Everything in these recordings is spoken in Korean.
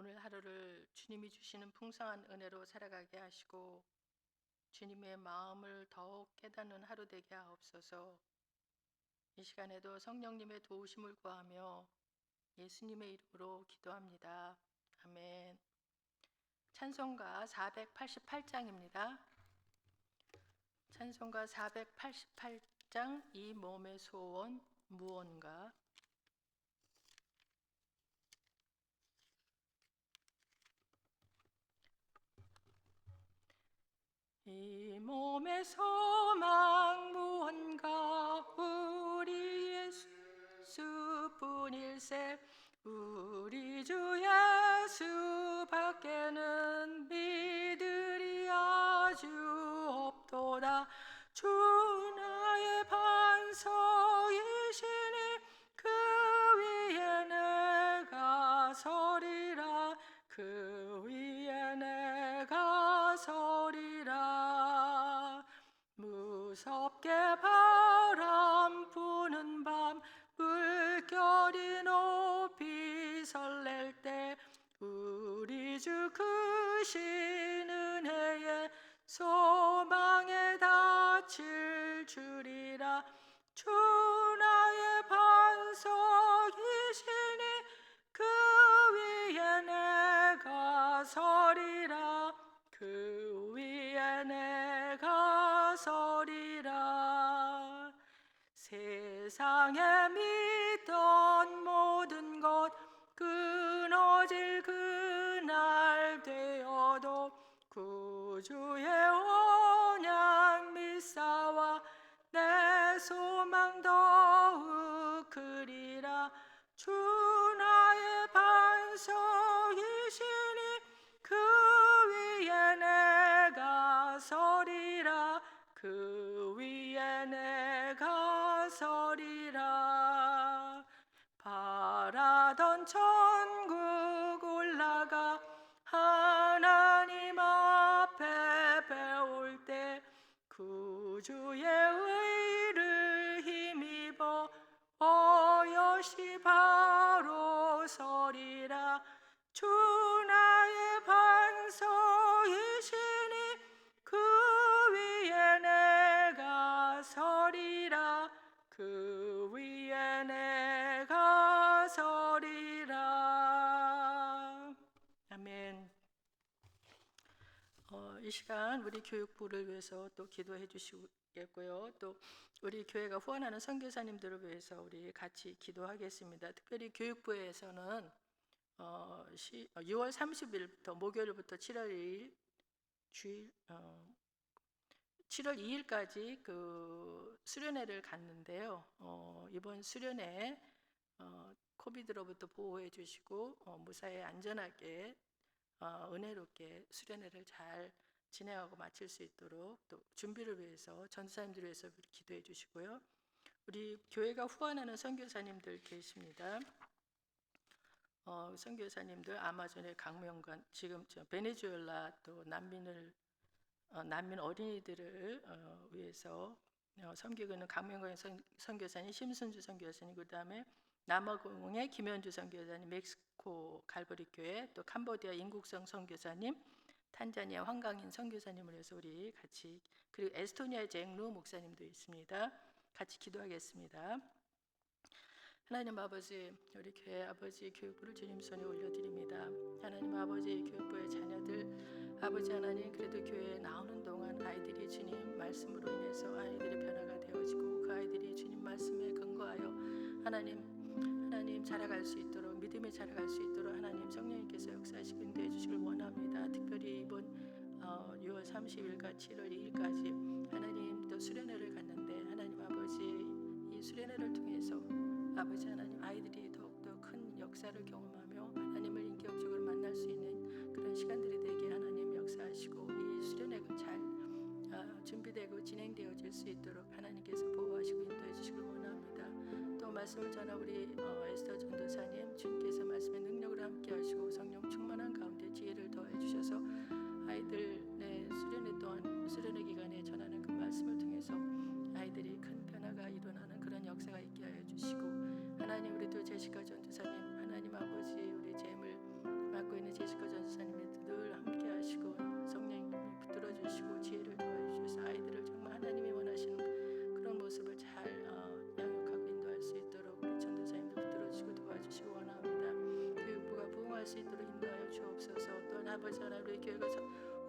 오늘 하루를 주님이 주시는 풍성한 은혜로 살아가게 하시고 주님의 마음을 더욱 깨닫는 하루 되게 하옵소서. 이 시간에도 성령님의 도우심을 구하며 예수님의 이름으로 기도합니다. 아멘. 찬송가 488장입니다. 찬송가 488장 이 몸의 소원 무언가. 이 몸의 소망 무언가 우리 예수뿐일세. 우리 주 예수밖에는 믿으리 아주 없도다. 주 나의 반석이시니 그 위에 내가 서리라. 그 위에 내가 서리라. 무섭게 바람 부는 밤 물결이 높이 설렐 때 우리 주 크신 은혜에 소망에 닿칠 줄이라. 주 나의 반석이시니 그 위에 내가 서리라. 그 위에 내가 서리라. 세상에 믿던 모든 것 끊어질 그날 되어도 구주의 언약 믿사와 내 소망 더욱 크리라. 주 나의 반석이시니 그 위에 내가 서리라. 그 위에 내가 서리라. 바라던 천국 올라가 하나님 앞에 배울 때 구주의 의를 힘입어 어여시 바로 서리라. 주 나의 반석이시니 그 위에 내가 서리라. 그 위에 내가 서리라. 아멘. 이 시간 우리 교육부를 위해서 또 기도해 주시겠고요. 또 우리 교회가 후원하는 선교사님들을 위해서 우리 같이 기도하겠습니다. 특별히 교육부에서는 6월 30일부터 목요일부터 7월 2일 주일 7월 2일까지 그 수련회를 갔는데요. 이번 수련회 코비드로부터 보호해 주시고 무사히 안전하게 은혜롭게 수련회를 잘 진행하고 마칠 수 있도록 또 준비를 위해서 전도사님들을 위해서 기도해 주시고요. 우리 교회가 후원하는 선교사님들 계십니다. 선교사님들 아마존의 강명관 지금 베네수엘라 또 난민 어린이들을 위해서 섬기고 있는 강명관 선교사님, 심순주 선교사님, 그 다음에 남아공의 김현주 선교사님, 멕시코 갈보리 교회, 또 캄보디아 인국성 선교사님, 탄자니아 황강인 선교사님을 해서 우리 같이, 그리고 에스토니아의 잭루 목사님도 있습니다. 같이 기도하겠습니다. 하나님 아버지, 우리 교회 아버지 교육부를 주님 손에 올려드립니다. 하나님 아버지 교육부의 자녀들 아버지 하나님, 그래도 교회에 나오는 동안 아이들이 주님 말씀으로 인해서 아이들의 변화가 되어지고 그 아이들이 주님 말씀에 근거하여 하나님 자라갈 수 있도록, 믿음에 자라갈 수 있도록 하나님 성령님께서 역사하시고 인도해 주시길 원합니다. 특별히 이번 6월 30일과 7월 2일까지 하나님 또 수련회를 갔는데 하나님 아버지 이 수련회를 통해서 아버지 하나님 아이들이 더욱더 큰 역사를 경험하며 하나님을 인격적으로 만날 수 있는 그런 시간들이 되게 하나님 역사하시고 이 수련회가 잘 준비되고 진행되어질 수 있도록 하나님께서 보호하시고 인도해 주시길 원합니다. 또 말씀을 전하 우리 에스더 전도사님 주님께서 말씀의 능력으로 함께 하시고 성령 충만한 가운데 지혜를 더해 주셔서 아이들의 수련회 또한 수련회 기간에 전하는 그 말씀을 통해서 아이들이 큰 변화가 일어나는 그런 역사가 있게 하여 주시고 하나님 우리 또 제시카 전도사님 하나님 아버지 우리 재물 맡고 있는 기도할 수 있도록 인도하여 주옵소서. 또한 아버지 하나님 우리 교회가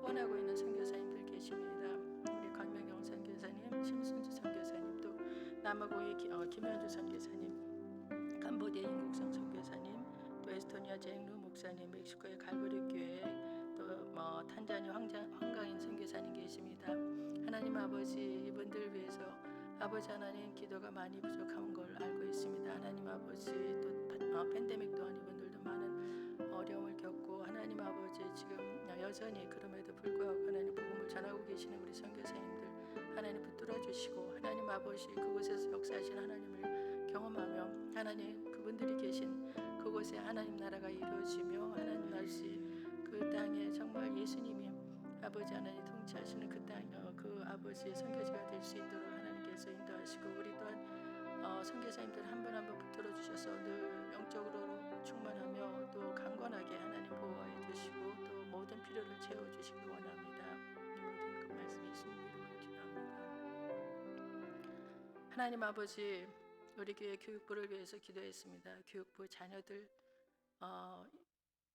후원하고 있는 선교사님들 계십니다. 우리 강명경 선교사님, 심순주 선교사님, 또 남아공의 김현주 선교사님, 캄보디아 인국성 선교사님, 또 에스토니아 제잉루 목사님, 멕시코의 갈보리 교회, 또 탄자니아 황강인 선교사님 계십니다. 하나님 아버지, 이분들 위해서 아버지 하나님 기도가 많이 부족한 걸 알고 있습니다. 하나님 아버지, 또 팬데믹 또한 이분들도 많은 어려움을 겪고 하나님 아버지 지금 여전히 그럼에도 불구하고 하나님 복음을 전하고 계시는 우리 선교사님들 하나님 붙들어 주시고 하나님 아버지 그곳에서 역사하신 하나님을 경험하며 하나님 그분들이 계신 그곳에 하나님 나라가 이루어지며 하나님 날씨 그 땅에 정말 예수님이 아버지 하나님 통치하시는 그 땅, 그 아버지의 선교지가 될 수 있도록 하나님께서 인도하시고 우리 또한 선교사님들 한 분 한 분 붙들어 주셔서 늘 영적으로 충만하며 또 강건하게 하나님 보호해 주시고 또 모든 필요를 채워 주시기 원합니다. 이 모든 그 말씀 예수님 이름으로 기도합니다. 하나님 아버지 우리 교회 교육부를 위해서 기도했습니다. 교육부 자녀들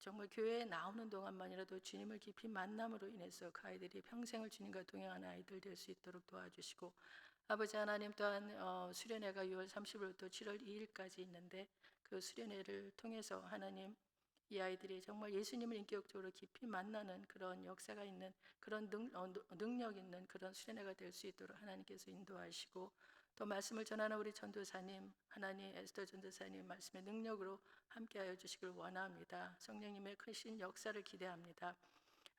정말 교회에 나오는 동안만이라도 주님을 깊이 만남으로 인해서 그 아이들이 평생을 주님과 동행하는 아이들 될 수 있도록 도와주시고 아버지 하나님 또한 수련회가 6월 30일부터 7월 2일까지 있는데 그 수련회를 통해서 하나님 이 아이들이 정말 예수님을 인격적으로 깊이 만나는 그런 역사가 있는 그런 능력 있는 그런 수련회가 될 수 있도록 하나님께서 인도하시고 또 말씀을 전하는 우리 전도사님 하나님 에스더 전도사님 말씀의 능력으로 함께하여 주시길 원합니다. 성령님의 크신 역사를 기대합니다.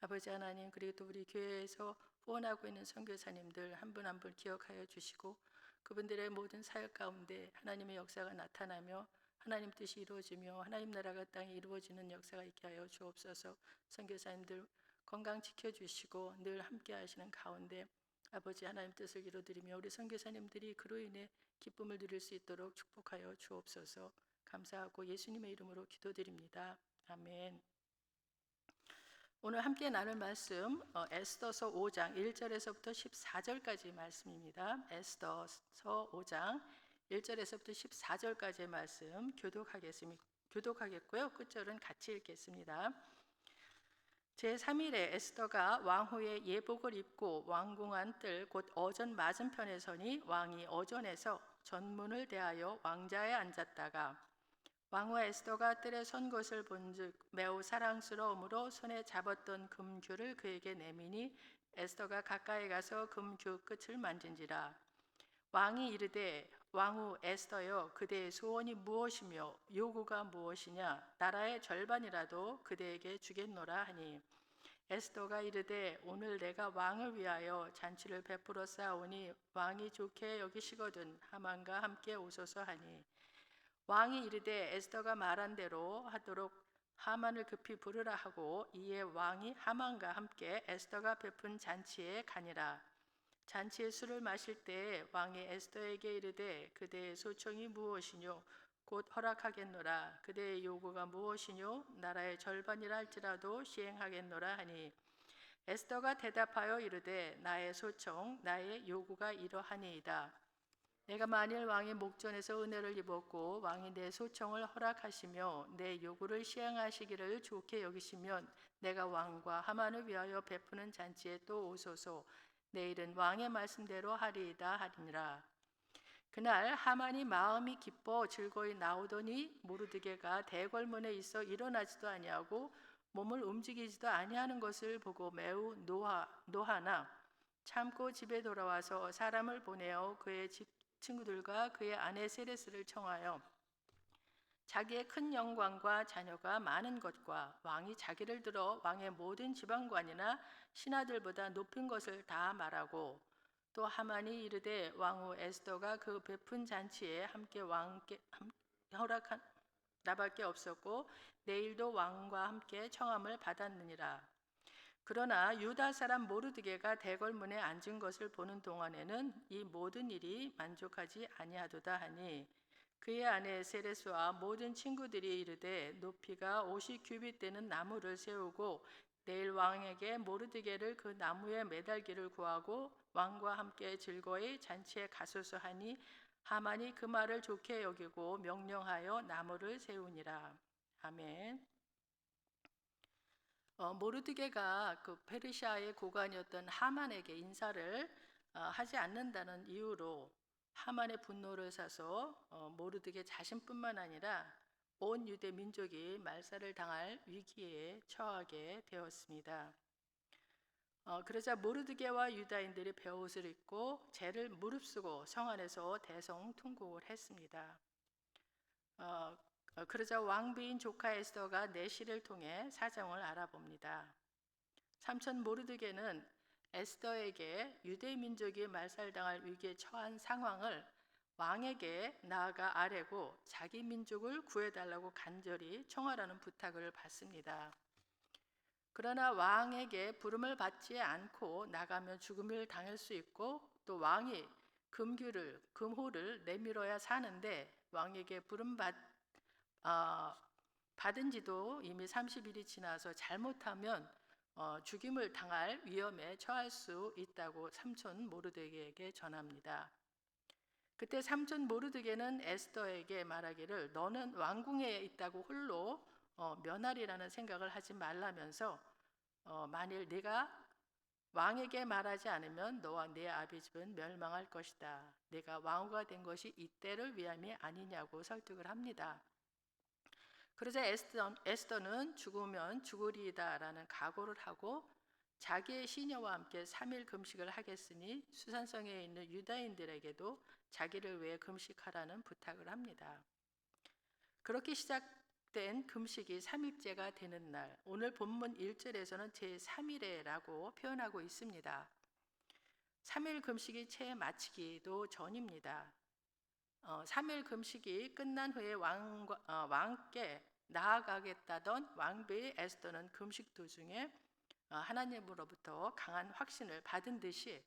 아버지 하나님 그리고 또 우리 교회에서 후원하고 있는 선교사님들 한 분 한 분 기억하여 주시고 그분들의 모든 사역 가운데 하나님의 역사가 나타나며 하나님 뜻이 이루어지며 하나님 나라가 땅에 이루어지는 역사가 있게 하여 주옵소서. 선교사님들 건강 지켜주시고 늘 함께 하시는 가운데 아버지 하나님 뜻을 이루어드리며 우리 선교사님들이 그로 인해 기쁨을 누릴 수 있도록 축복하여 주옵소서. 감사하고 예수님의 이름으로 기도드립니다. 아멘. 오늘 함께 나눌 말씀 에스더서 5장 1절에서부터 14절까지 말씀입니다. 에스더서 5장 1절에서부터 14절까지의 말씀 교독하겠고요. 끝절은 같이 읽겠습니다. 제3일에 에스더가 왕후의 예복을 입고 왕궁안 뜰 곧 어전 맞은편에 서니 왕이 어전에서 전문을 대하여 왕자에 앉았다가 왕후 에스더가 뜰에 선 것을 본즉 매우 사랑스러움으로 손에 잡았던 금규를 그에게 내미니 에스더가 가까이 가서 금규 끝을 만진지라. 왕이 이르되 왕후 에스더여 그대의 소원이 무엇이며 요구가 무엇이냐 나라의 절반이라도 그대에게 주겠노라 하니 에스더가 이르되 오늘 내가 왕을 위하여 잔치를 베풀어 싸우니 왕이 좋게 여기시거든 하만과 함께 오소서 하니 왕이 이르되 에스더가 말한 대로 하도록 하만을 급히 부르라 하고 이에 왕이 하만과 함께 에스더가 베푼 잔치에 가니라. 잔치에 술을 마실 때에 왕이 에스더에게 이르되 그대의 소청이 무엇이뇨 곧 허락하겠노라. 그대의 요구가 무엇이뇨 나라의 절반이라 할지라도 시행하겠노라 하니 에스더가 대답하여 이르되 나의 소청 나의 요구가 이러하니이다. 내가 만일 왕의 목전에서 은혜를 입었고 왕이 내 소청을 허락하시며 내 요구를 시행하시기를 좋게 여기시면 내가 왕과 하만을 위하여 베푸는 잔치에 또 오소서. 내일은 왕의 말씀대로 하리이다 하리니라. 그날 하만이 마음이 기뻐 즐거이 나오더니 모르드게가 대궐문에 있어 일어나지도 아니하고 몸을 움직이지도 아니하는 것을 보고 매우 노하나 참고 집에 돌아와서 사람을 보내어 그의 집 친구들과 그의 아내 세레스를 청하여 자기의 큰 영광과 자녀가 많은 것과 왕이 자기를 들어 왕의 모든 지방관이나 신하들보다 높인 것을 다 말하고 또 하만이 이르되 왕후 에스더가 그 베푼 잔치에 함께 왕께 허락한 나밖에 없었고 내일도 왕과 함께 청함을 받았느니라. 그러나 유다 사람 모르드게가 대궐문에 앉은 것을 보는 동안에는 이 모든 일이 만족하지 아니하도다 하니 그의 아내 세레스와 모든 친구들이 이르되 높이가 50규빗 되는 나무를 세우고 내일 왕에게 모르드게를 그 나무에 매달기를 구하고 왕과 함께 즐거이 잔치에 가소서 하니 하만이 그 말을 좋게 여기고 명령하여 나무를 세우니라. 아멘. 모르드게가 그 페르시아의 고관이었던 하만에게 인사를 하지 않는다는 이유로 하만의 분노를 사서 모르드게 자신뿐만 아니라 온 유대 민족이 말살을 당할 위기에 처하게 되었습니다. 그러자 모르드게와 유다인들이 베옷을 입고 죄를 무릅쓰고 성 안에서 대성통곡을 했습니다. 그러자 왕비인 조카 에스더가 내시를 통해 사정을 알아봅니다. 삼촌 모르드게는 에스더에게 유대 민족이 말살당할 위기에 처한 상황을 왕에게 나아가 아뢰고 자기 민족을 구해달라고 간절히 청하라는 부탁을 받습니다. 그러나 왕에게 부름을 받지 않고 나가면 죽음을 당할 수 있고 또 왕이 금호를 내밀어야 사는데 왕에게 받은 지도 이미 30일이 지나서 잘못하면 죽임을 당할 위험에 처할 수 있다고 삼촌 모르드게에게 전합니다. 그때 삼촌 모르드게는 에스더에게 말하기를 너는 왕궁에 있다고 홀로 면하리라는 생각을 하지 말라면서 만일 네가 왕에게 말하지 않으면 너와 네 아비 집은 멸망할 것이다. 네가 왕후가 된 것이 이때를 위함이 아니냐고 설득을 합니다. 그러자 에스더는 죽으면 죽으리이다라는 각오를 하고 자기의 시녀와 함께 3일 금식을 하겠으니 수산성에 있는 유다인들에게도 자기를 위해 금식하라는 부탁을 합니다. 그렇게 시작된 금식이 3일째가 되는 날, 오늘 본문 1절에서는 제3일에라고 표현하고 있습니다. 3일 금식이 채 마치기도 전입니다. 3일 금식이 끝난 후에 왕께 나아가겠다던 왕비 에스더는 금식 도중에 하나님으로부터 강한 확신을 받은 듯이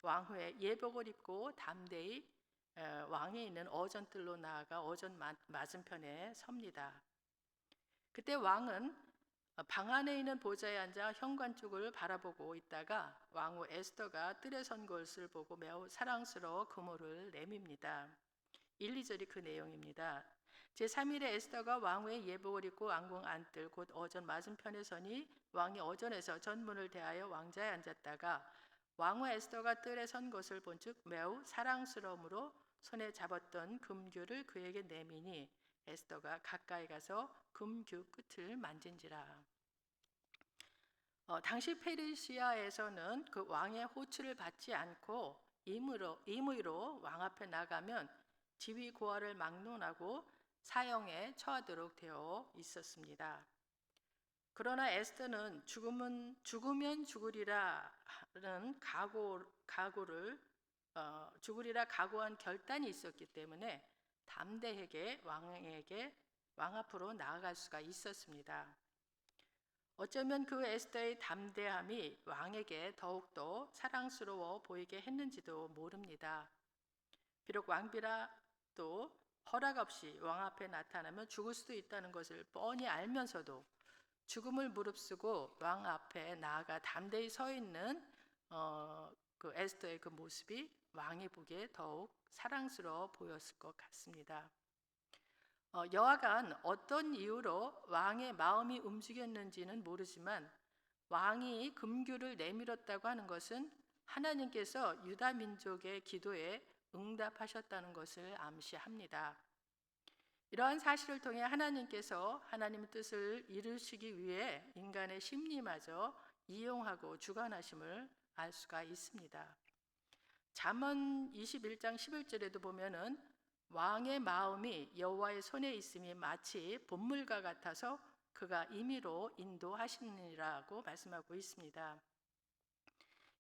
왕후의 예복을 입고 담대히 왕에 있는 어전뜰로 나아가 어전 맞은편에 섭니다. 그때 왕은 방 안에 있는 보좌에 앉아 현관 쪽을 바라보고 있다가 왕후 에스더가 뜰에 선 것을 보고 매우 사랑스러워 금호를 내밉니다. 1, 2절이 그 내용입니다. 제3일에 에스더가 왕후의 예복을 입고 왕궁 안뜰 곧 어전 맞은편에 서니 왕이 어전에서 전문을 대하여 왕자에 앉았다가 왕후 에스더가 뜰에 선 것을 본즉 매우 사랑스러움으로 손에 잡았던 금규를 그에게 내미니 에스더가 가까이 가서 금규 끝을 만진지라. 당시 페르시아에서는 그 왕의 호출을 받지 않고 임의로 왕 앞에 나가면 지위 고하를 막론하고 사형에 처하도록 되어 있었습니다. 그러나 에스더는 죽으면 죽으리라는 죽으리라 각오한 결단이 있었기 때문에 담대하게 왕 앞으로 나아갈 수가 있었습니다. 어쩌면 그 에스더의 담대함이 왕에게 더욱더 사랑스러워 보이게 했는지도 모릅니다. 비록 왕비라도 허락 없이 왕 앞에 나타나면 죽을 수도 있다는 것을 뻔히 알면서도 죽음을 무릅쓰고 왕 앞에 나아가 담대히 서 있는 그 에스더의 그 모습이 왕이 보기에 더욱 사랑스러워 보였을 것 같습니다. 여하간 어떤 이유로 왕의 마음이 움직였는지는 모르지만 왕이 금규를 내밀었다고 하는 것은 하나님께서 유다 민족의 기도에 응답하셨다는 것을 암시합니다. 이러한 사실을 통해 하나님께서 하나님의 뜻을 이루시기 위해 인간의 심리마저 이용하고 주관하심을 알 수가 있습니다. 잠언 21장 11절에도 보면은 왕의 마음이 여호와의 손에 있음이 마치 본물과 같아서 그가 임의로 인도하시느니라고 말씀하고 있습니다.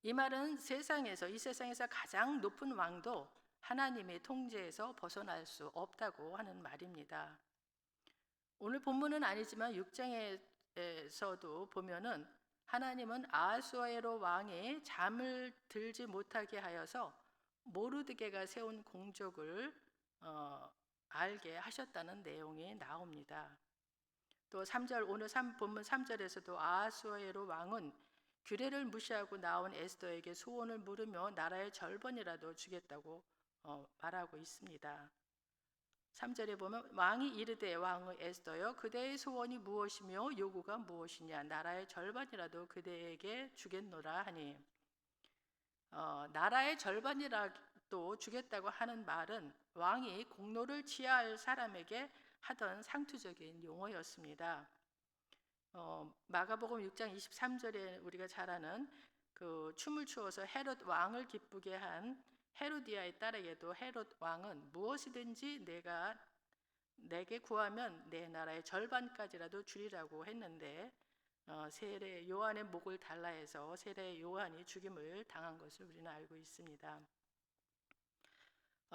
이 말은 이 세상에서 가장 높은 왕도 하나님의 통제에서 벗어날 수 없다고 하는 말입니다. 오늘 본문은 아니지만 6장에서도 보면은 하나님은 아하수에로 왕이 잠을 들지 못하게 하여서 모르드게가 세운 공적을 알게 하셨다는 내용이 나옵니다. 또 3절 오늘 본문 3절에서도 아하수에로 왕은 규례를 무시하고 나온 에스더에게 소원을 물으며 나라의 절반이라도 주겠다고 말하고 있습니다. 3절에 보면 왕이 이르되 왕의 에스더여 그대의 소원이 무엇이며 요구가 무엇이냐 나라의 절반이라도 그대에게 주겠노라 하니 나라의 절반이라도 주겠다고 하는 말은 왕이 공로를 취할 사람에게 하던 상투적인 용어였습니다. 마가복음 6장 23절에 우리가 잘 아는 그 춤을 추어서 헤롯 왕을 기쁘게 한 헤로디아의 딸에게도 헤롯 왕은 무엇이든지 내게 구하면 내 나라의 절반까지라도 주리라고 했는데 세례 요한의 목을 달라 해서 세례 요한이 죽임을 당한 것을 우리는 알고 있습니다.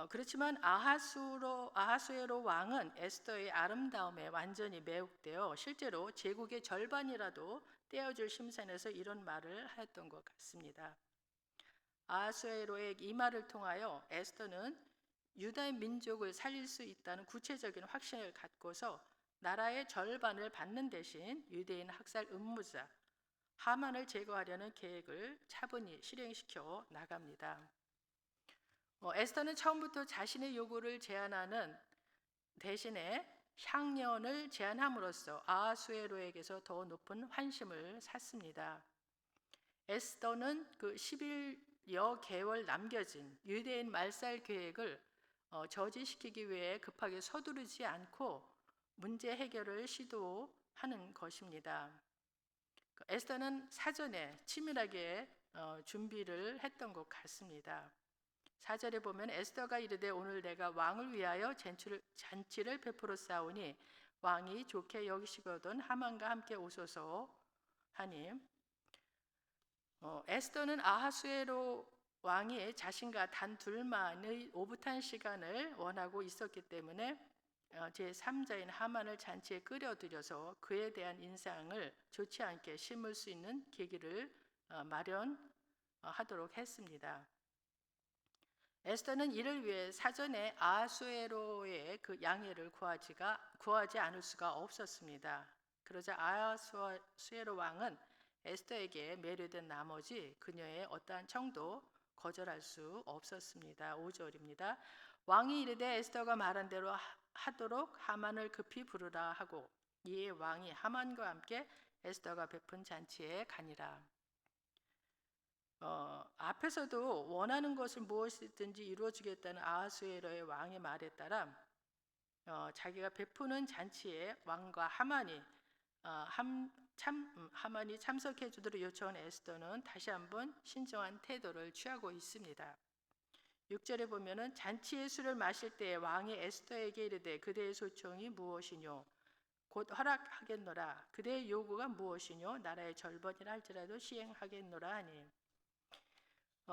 그렇지만 아하수에로 왕은 에스더의 아름다움에 완전히 매혹되어 실제로 제국의 절반이라도 떼어줄 심산에서 이런 말을 하였던 것 같습니다. 아하수에로의 이 말을 통하여 에스더는 유다의 민족을 살릴 수 있다는 구체적인 확신을 갖고서 나라의 절반을 받는 대신 유대인 학살 음모자 하만을 제거하려는 계획을 차분히 실행시켜 나갑니다. 에스더는 처음부터 자신의 요구를 제안하는 대신에 향년을 제안함으로써 아하수에로에게서 더 높은 환심을 샀습니다. 에스더는 그 11여 개월 남겨진 유대인 말살 계획을 저지시키기 위해 급하게 서두르지 않고 문제 해결을 시도하는 것입니다. 에스더는 사전에 치밀하게 준비를 했던 것 같습니다. 4절에 보면 에스더가 이르되 오늘 내가 왕을 위하여 잔치를 베풀어 싸우니 왕이 좋게 여기시거든 하만과 함께 오소서 하니 에스더는 아하수에로 왕이 자신과 단 둘만의 오붓한 시간을 원하고 있었기 때문에 제3자인 하만을 잔치에 끌어들여서 그에 대한 인상을 좋지 않게 심을 수 있는 계기를 마련하도록 했습니다. 에스더는 이를 위해 사전에 아하수에로의 그 양해를 구하지 않을 수가 없었습니다. 그러자 아하수에로 왕은 에스더에게 매료된 나머지 그녀의 어떠한 청도 거절할 수 없었습니다. 5절입니다. 왕이 이르되 에스더가 말한 대로 하도록 하만을 급히 부르라 하고 이에 왕이 하만과 함께 에스더가 베푼 잔치에 가니라. 앞에서도 원하는 것을 무엇이든지 이루어주겠다는 아하수에로의 왕의 말에 따라 자기가 베푸는 잔치에 왕과 하만이 참석해 주도록 요청한 에스더는 다시 한번 신중한 태도를 취하고 있습니다. 6절에 보면은 잔치의 술을 마실 때 왕이 에스더에게 이르되 그대의 소청이 무엇이뇨 곧 허락하겠노라 그대의 요구가 무엇이뇨 나라의 절반이라 할지라도 시행하겠노라 하니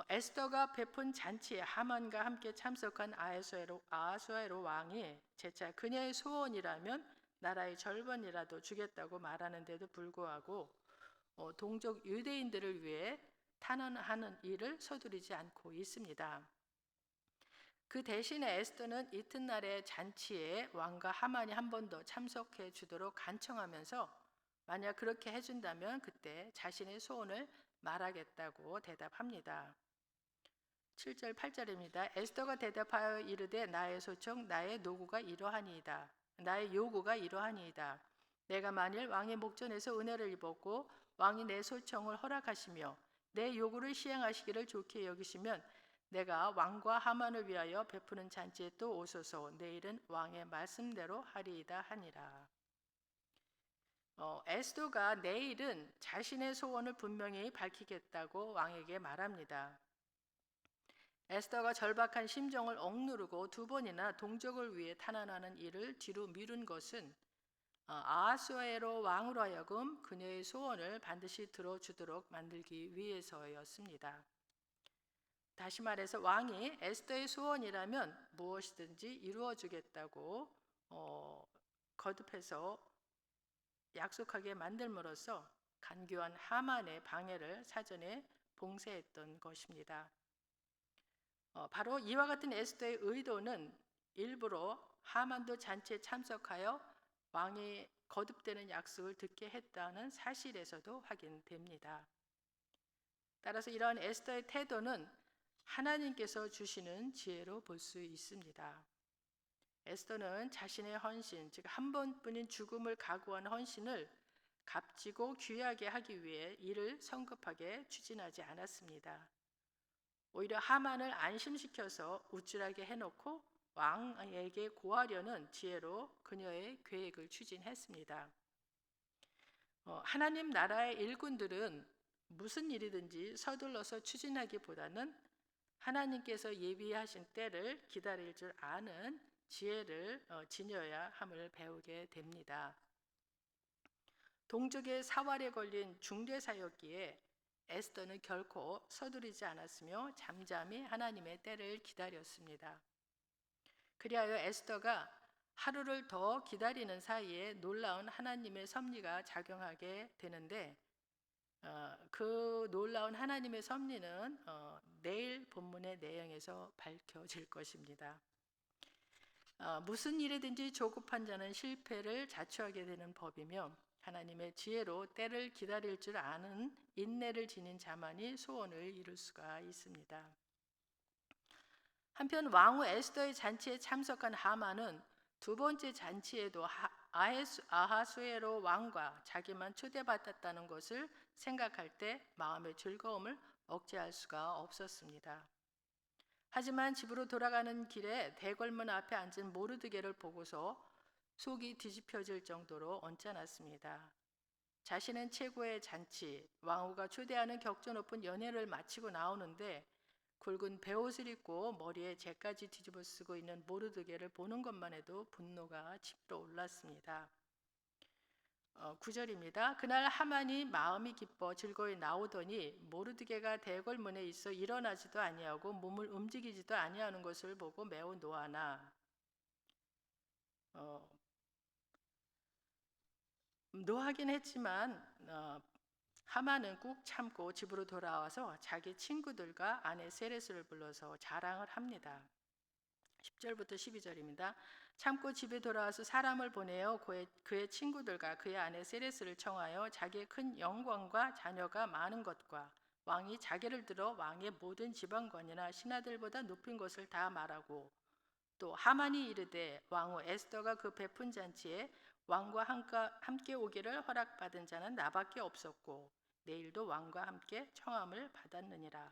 에스더가 베푼 잔치에 하만과 함께 참석한 아하수에로 왕이 재차 그녀의 소원이라면 나라의 절반이라도 주겠다고 말하는데도 불구하고 동족 유대인들을 위해 탄원하는 일을 서두르지 않고 있습니다. 그 대신에 에스더는 이튿날의 잔치에 왕과 하만이 한 번 더 참석해 주도록 간청하면서 만약 그렇게 해준다면 그때 자신의 소원을 말하겠다고 대답합니다. 7절 8절입니다. 에스더가 대답하여 이르되 나의 소청 나의 요구가 이러하니이다. 내가 만일 왕의 목전에서 은혜를 입었고 왕이 내 소청을 허락하시며 내 요구를 시행하시기를 좋게 여기시면 내가 왕과 하만을 위하여 베푸는 잔치에 또 오소서 내일은 왕의 말씀대로 하리이다 하니라. 에스더가 내일은 자신의 소원을 분명히 밝히겠다고 왕에게 말합니다. 에스더가 절박한 심정을 억누르고 두 번이나 동족을 위해 탄원하는 일을 뒤로 미룬 것은 아하수에로 왕으로 하여금 그녀의 소원을 반드시 들어주도록 만들기 위해서였습니다. 다시 말해서 왕이 에스더의 소원이라면 무엇이든지 이루어주겠다고 거듭해서 약속하게 만들므로써 간교한 하만의 방해를 사전에 봉쇄했던 것입니다. 바로 이와 같은 에스더의 의도는 일부러 하만도 잔치에 참석하여 왕이 거듭되는 약속을 듣게 했다는 사실에서도 확인됩니다. 따라서 이러한 에스더의 태도는 하나님께서 주시는 지혜로 볼 수 있습니다. 에스더는 자신의 헌신, 즉 한 번뿐인 죽음을 각오한 헌신을 값지고 귀하게 하기 위해 이를 성급하게 추진하지 않았습니다. 오히려 하만을 안심시켜서 우쭐하게 해놓고 왕에게 고하려는 지혜로 그녀의 계획을 추진했습니다. 하나님 나라의 일꾼들은 무슨 일이든지 서둘러서 추진하기보다는 하나님께서 예비하신 때를 기다릴 줄 아는 지혜를 지녀야 함을 배우게 됩니다. 동족의 사활에 걸린 중대사였기에 에스더는 결코 서두르지 않았으며 잠잠히 하나님의 때를 기다렸습니다. 그리하여 에스더가 하루를 더 기다리는 사이에 놀라운 하나님의 섭리가 작용하게 되는데 그 놀라운 하나님의 섭리는 내일 본문의 내용에서 밝혀질 것입니다. 무슨 일이든지 조급한 자는 실패를 자초하게 되는 법이며 하나님의 지혜로 때를 기다릴 줄 아는 인내를 지닌 자만이 소원을 이룰 수가 있습니다. 한편 왕후 에스더의 잔치에 참석한 하만은 두 번째 잔치에도 아하수에로 왕과 자기만 초대받았다는 것을 생각할 때 마음의 즐거움을 억제할 수가 없었습니다. 하지만 집으로 돌아가는 길에 대궐문 앞에 앉은 모르드게를 보고서 속이 뒤집혀질 정도로 언짢았습니다. 자신은 최고의 잔치, 왕후가 초대하는 격조 높은 연회를 마치고 나오는데 굵은 베옷을 입고 머리에 재까지 뒤집어 쓰고 있는 모르드게를 보는 것만 해도 분노가 치밀어 올랐습니다. 9절입니다. 그날 하만이 마음이 기뻐 즐거이 나오더니 모르드게가 대궐문에 있어 일어나지도 아니하고 몸을 움직이지도 아니하는 것을 보고 매우 노하나 노하긴 했지만 하만은 꾹 참고 집으로 돌아와서 자기 친구들과 아내 세레스를 불러서 자랑을 합니다. 10절부터 12절입니다. 참고 집에 돌아와서 사람을 보내어 그의 친구들과 그의 아내 세레스를 청하여 자기의 큰 영광과 자녀가 많은 것과 왕이 자기를 들어 왕의 모든 지방관이나 신하들보다 높인 것을 다 말하고 또 하만이 이르되 왕후 에스더가 그 베푼 잔치에 왕과 함께 오기를 허락받은 자는 나밖에 없었고 내일도 왕과 함께 청함을 받았느니라.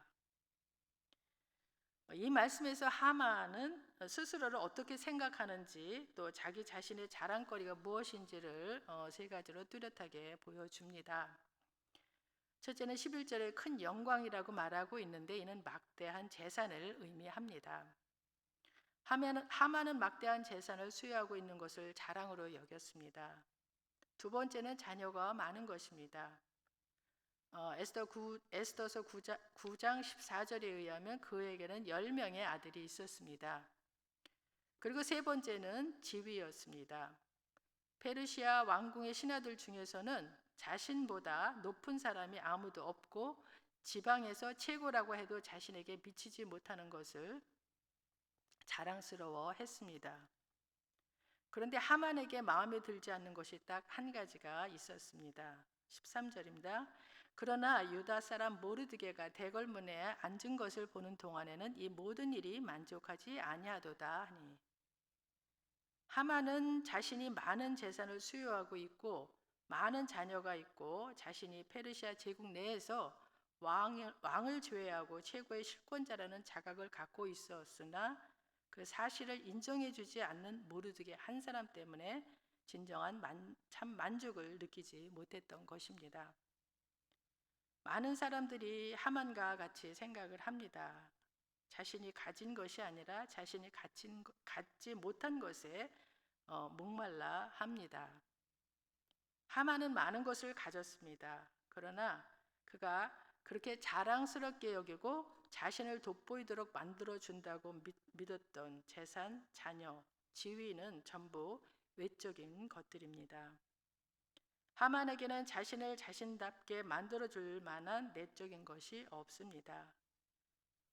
이 말씀에서 하만은 스스로를 어떻게 생각하는지 또 자기 자신의 자랑거리가 무엇인지를 세 가지로 뚜렷하게 보여줍니다. 첫째는 11절에 큰 영광이라고 말하고 있는데 이는 막대한 재산을 의미합니다. 하만은 막대한 재산을 수여하고 있는 것을 자랑으로 여겼습니다. 두 번째는 자녀가 많은 것입니다. 에스더서 9장 14절에 의하면 그에게는 10명의 아들이 있었습니다. 그리고 세 번째는 지위였습니다. 페르시아 왕궁의 신하들 중에서는 자신보다 높은 사람이 아무도 없고 지방에서 최고라고 해도 자신에게 미치지 못하는 것을 자랑스러워 했습니다. 그런데 하만에게 마음에 들지 않는 것이 딱 한 가지가 있었습니다. 13절입니다. 그러나 유다 사람 모르드게가 대궐문에 앉은 것을 보는 동안에는 이 모든 일이 만족하지 아니하도다 하니 하만은 자신이 많은 재산을 수여하고 있고 많은 자녀가 있고 자신이 페르시아 제국 내에서 왕을 제외하고 최고의 실권자라는 자각을 갖고 있었으나 그 사실을 인정해주지 않는 모르드게 한 사람 때문에 진정한 참 만족을 느끼지 못했던 것입니다. 많은 사람들이 하만과 같이 생각을 합니다. 자신이 가진 것이 아니라 자신이 갖지 못한 것에 목말라 합니다. 하만은 많은 것을 가졌습니다. 그러나 그가 그렇게 자랑스럽게 여기고 자신을 돋보이도록 만들어준다고 믿었던 재산, 자녀, 지위는 전부 외적인 것들입니다. 하만에게는 자신을 자신답게 만들어줄 만한 내적인 것이 없습니다.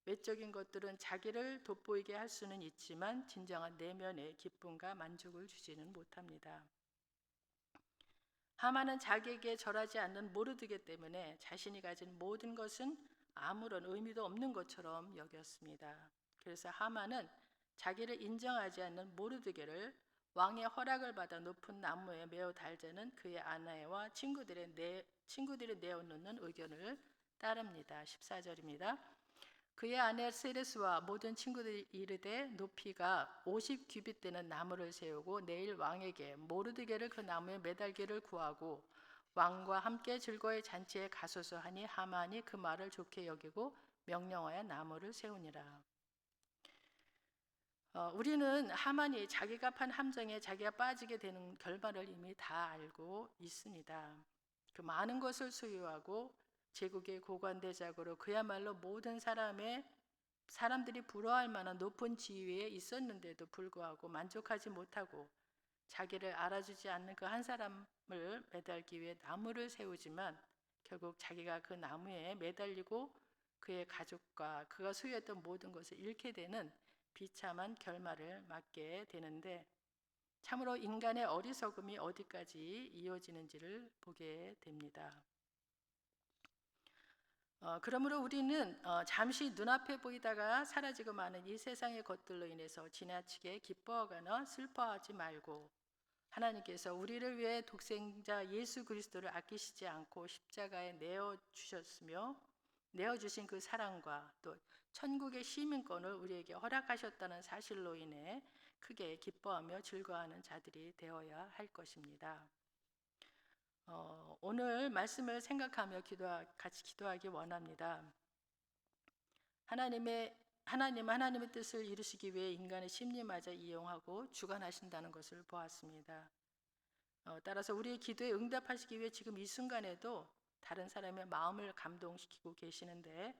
외적인 것들은 자기를 돋보이게 할 수는 있지만 진정한 내면의 기쁨과 만족을 주지는 못합니다. 하만은 자기에게 절하지 않는 모르드게 때문에 자신이 가진 모든 것은 아무런 의미도 없는 것처럼 여겼습니다. 그래서 하만은 자기를 인정하지 않는 모르드게를 왕의 허락을 받아 높은 나무에 매어 달자는 그의 아내와 친구들이 내어놓는 의견을 따릅니다. 14절입니다. 그의 아내 세레스와 모든 친구들이 이르되 높이가 50규빗 되는 나무를 세우고 내일 왕에게 모르드게를 그 나무에 매달기를 구하고 왕과 함께 즐거이 잔치에 가소서 하니 하만이 그 말을 좋게 여기고 명령하여 나무를 세우니라. 우리는 하만이 자기가 판 함정에 자기가 빠지게 되는 결말을 이미 다 알고 있습니다. 그 많은 것을 소유하고 제국의 고관대작으로 그야말로 모든 사람들이 부러워할 만한 높은 지위에 있었는데도 불구하고 만족하지 못하고 자기를 알아주지 않는 그 한 사람을 매달기 위해 나무를 세우지만 결국 자기가 그 나무에 매달리고 그의 가족과 그가 소유했던 모든 것을 잃게 되는 비참한 결말을 맞게 되는데, 참으로 인간의 어리석음이 어디까지 이어지는지를 보게 됩니다. 그러므로 우리는 잠시 눈앞에 보이다가 사라지고 마는 이 세상의 것들로 인해서 지나치게 기뻐하거나 슬퍼하지 말고 하나님께서 우리를 위해 독생자 예수 그리스도를 아끼시지 않고 십자가에 내어주신 그 사랑과 또 천국의 시민권을 우리에게 허락하셨다는 사실로 인해 크게 기뻐하며 즐거워하는 자들이 되어야 할 것입니다. 오늘 말씀을 생각하며 같이 기도하기 원합니다. 하나님은 하나님의 뜻을 이루시기 위해 인간의 심리마저 이용하고 주관하신다는 것을 보았습니다. 따라서 우리의 기도에 응답하시기 위해 지금 이 순간에도 다른 사람의 마음을 감동시키고 계시는데,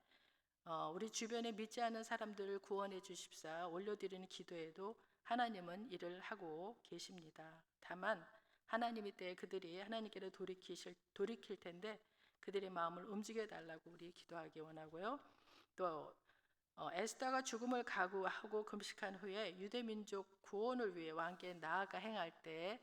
우리 주변에 믿지 않는 사람들을 구원해 주십사 올려드리는 기도에도 하나님은 일을 하고 계십니다. 다만 하나님의 때에 그들이 하나님께로 돌이킬 텐데 그들의 마음을 움직여 달라고 우리 기도하기 원하고요. 또 에스더가 죽음을 각오하고 금식한 후에 유대 민족 구원을 위해 왕께 나아가 행할 때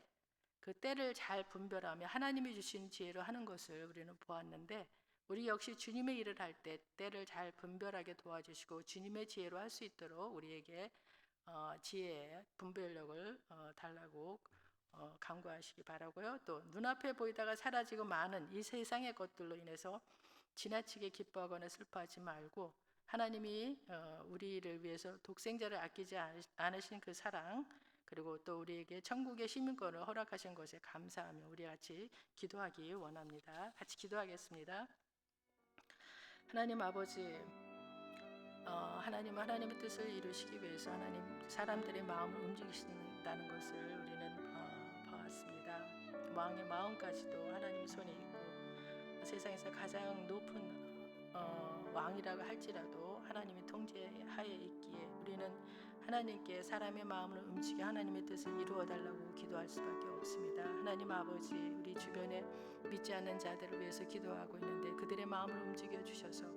그 때를 잘 분별하며 하나님이 주신 지혜로 하는 것을 우리는 보았는데, 우리 역시 주님의 일을 할 때 때를 잘 분별하게 도와주시고 주님의 지혜로 할 수 있도록 우리에게 지혜, 분별력을 달라고 간구하시기 바라고요. 또 눈앞에 보이다가 사라지고 마는 이 세상의 것들로 인해서 지나치게 기뻐하거나 슬퍼하지 말고 하나님이 우리를 위해서 독생자를 아끼지 않으신 그 사랑, 그리고 또 우리에게 천국의 시민권을 허락하신 것에 감사하며 우리 같이 기도하기 원합니다. 같이 기도하겠습니다. 하나님 아버지, 하나님은 하나님의 뜻을 이루시기 위해서 사람들의 마음을 움직이신다는 것을 우리는 보았습니다. 왕의 마음까지도 하나님의 손에 있고 세상에서 가장 높은 왕이라고 할지라도 하나님의 통제하에 있기에 우리는 하나님께 사람의 마음을 움직여 하나님의 뜻을 이루어 달라고 기도할 수밖에 없습니다. 하나님 아버지, 우리 주변에 믿지 않는 자들을 위해서 기도하고 있는데 그들의 마음을 움직여 주셔서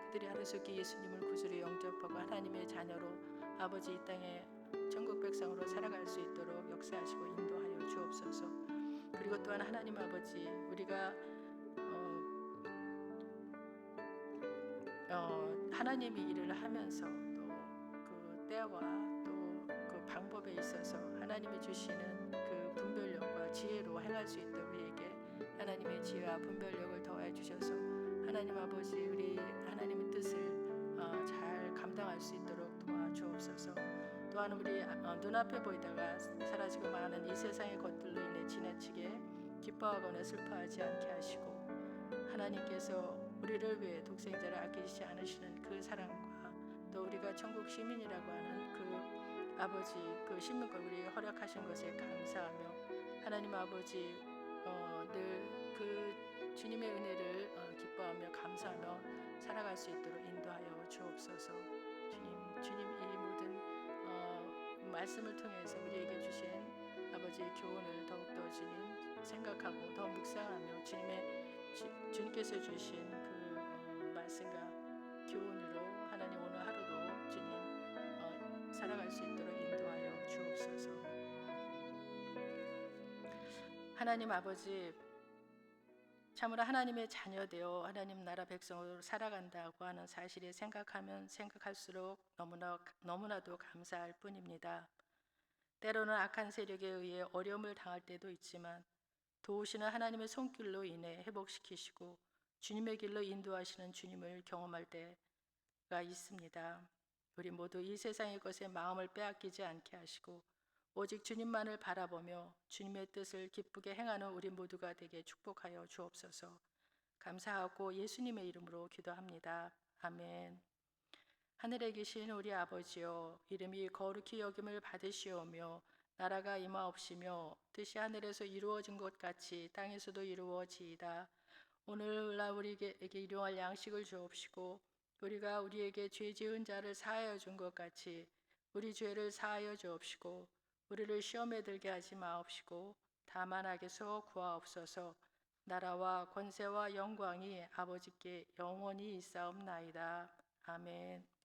그들이 하루속히 예수님을 구주로 영접하고 하나님의 자녀로 아버지 이 땅에 천국 백성으로 살아갈 수 있도록 역사하시고 인도하여 주옵소서. 그리고 또한 하나님 아버지, 우리가 하나님이 일을 하면서 또 그 때와 또 그 방법에 있어서 하나님이 주시는 그 분별력과 지혜로 행할 수 있도록 우리에게 하나님의 지혜와 분별력을 더해 주셔서 하나님 아버지, 우리 하나님의 뜻을 잘 감당할 수 있도록 도와주옵소서. 또한 우리 눈앞에 보이다가 사라지고 마는 이 세상의 것들로 인해 지나치게 기뻐하거나 슬퍼하지 않게 하시고 하나님께서 우리를 위해 독생자를 아끼시지 않으시는 그 사랑과 또 우리가 천국 시민이라고 하는 그 아버지 그 시민권 우리에게 허락하신 것에 감사하며 하나님 아버지 늘 그 주님의 은혜를 기뻐하며 감사하며 살아갈 수 있도록 인도하여 주옵소서. 주님 이 모든 말씀을 통해서 우리에게 주신 아버지의 교훈을 더욱더 주님 생각하고 더 묵상하며 주님께서 주신 그 말씀과 교훈으로 하나님 오늘 하루도 주님 살아갈 수 있도록 인도하여 주옵소서. 하나님 아버지, 참으로 하나님의 자녀 되어 하나님 나라 백성으로 살아간다고 하는 사실에 생각하면 생각할수록 너무나도 감사할 뿐입니다. 때로는 악한 세력에 의해 어려움을 당할 때도 있지만 도우시는 하나님의 손길로 인해 회복시키시고 주님의 길로 인도하시는 주님을 경험할 때가 있습니다. 우리 모두 이 세상의 것에 마음을 빼앗기지 않게 하시고 오직 주님만을 바라보며 주님의 뜻을 기쁘게 행하는 우리 모두가 되게 축복하여 주옵소서. 감사하고 예수님의 이름으로 기도합니다. 아멘. 하늘에 계신 우리 아버지여, 이름이 거룩히 여김을 받으시오며 나라가 임하옵시며 뜻이 하늘에서 이루어진 것 같이 땅에서도 이루어지이다. 오늘날 우리에게 일용할 양식을 주옵시고 우리가 우리에게 죄 지은 자를 사하여 준 것 같이 우리 죄를 사하여 주옵시고 우리를 시험에 들게 하지 마옵시고 다만 악에서 구하옵소서. 나라와 권세와 영광이 아버지께 영원히 있사옵나이다. 아멘.